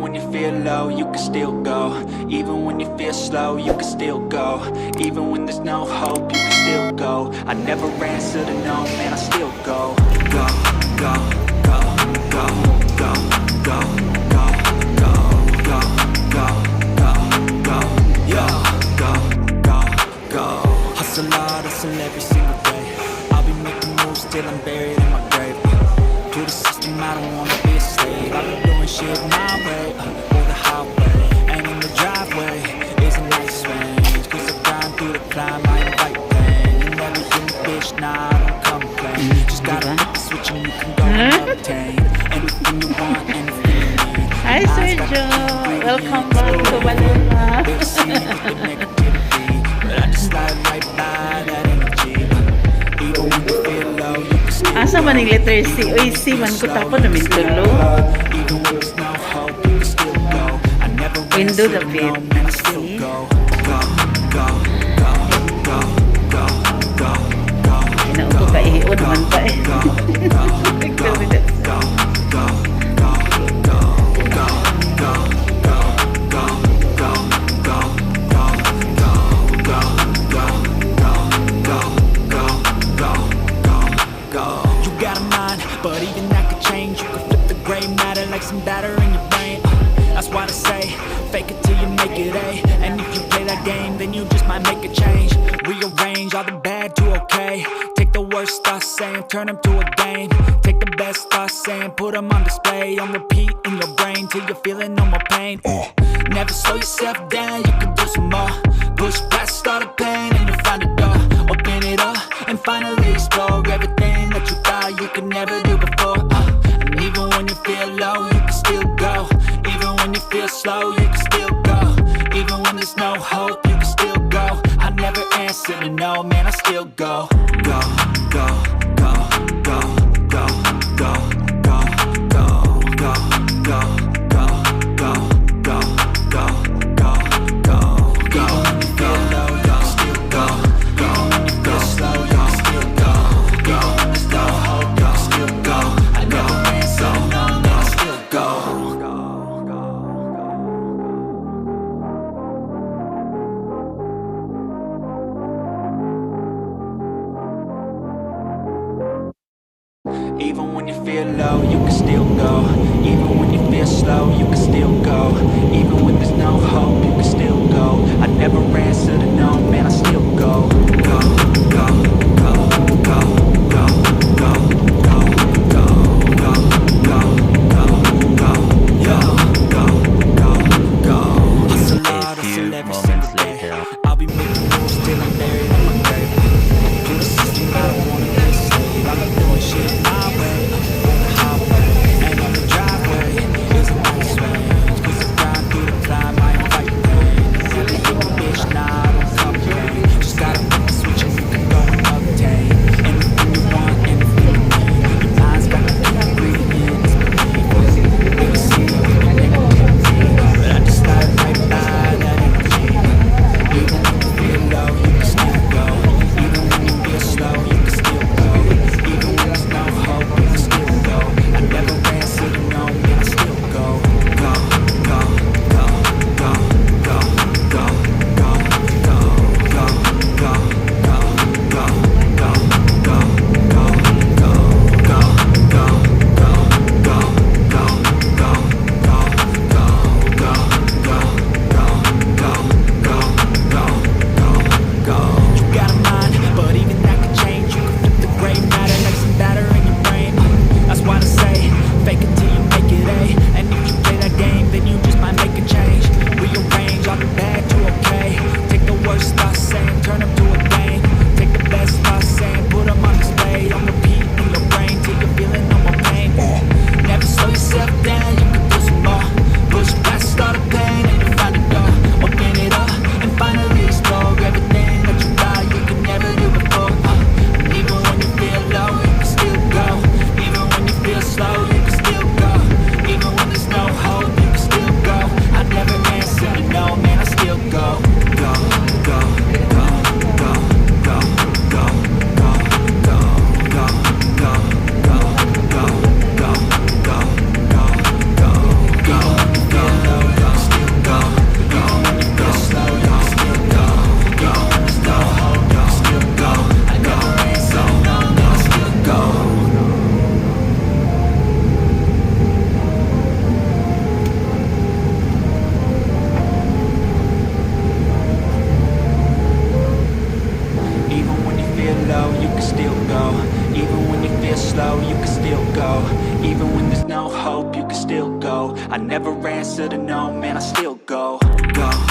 when you feel low, you can still go. Even when you feel slow, you can still go. Even when there's no hope, you can still go. I never answer to no, man, I still go. Go, go, go, go, go, go, go, go, go, go, go, go, yeah, go, go, go. Hustle hard, hustle every single day. I'll be making moves till I'm buried in my grave. To the system, I don't wanna be a slave. I've been doing shit my way, or the highway. And in the driveway is a nice range. Cause I grind through the climb, I invite pain. You never hear me, bitch, nah, I don't complain. Just gotta hit the switch and you can go and obtain anything you want, anything you need. Hi, Sir Joe. Welcome back to Manila. They see me with the negativity, but I just slide right by that energy. Even when you feel low, you can still Asa man yung letter C? Uy, C man ko tapon namin tulo. even when there's no hope, you can still go. I never Window answer the to bed. no, man, I still See? go. Go, go, go, go, go, go, go. Inaupo ka ihiyo naman pa eh. Go, go, go, go, go, go, go, go, go, go, go, go, go, go, go, go, go, go. You got a mind, but even that could change. You could flip the gray matter like some batter in your brain. That's why I say, fake it till you make it A. And if you play that game, then you just might make a change. Rearrange all the bad to okay. Take the worst thoughts saying, turn them to a game. Take the best thoughts saying, put them on display. On repeat in your brain till you're feeling no more pain. Never slow yourself down, you can do some more. Push past all the pain and you'll find a door. Open it up and finally explore everything that you thought you could never do before. And even when you feel low, you can still go. Even when you feel slow, you can still go. Even when there's no hope, you can still go. I never answer to no, man, I still go. Go, go, go, go, go, go, go, go, go, go, go, go, go, go, go, go, go. Even when you feel low, you can still go. Even when you feel slow, you can still go. Even when there's no hope, you can still go. I never answer to no, man, I still go. slow, you can still go. Even when there's no hope, you can still go. I never answer to no, man, I still go.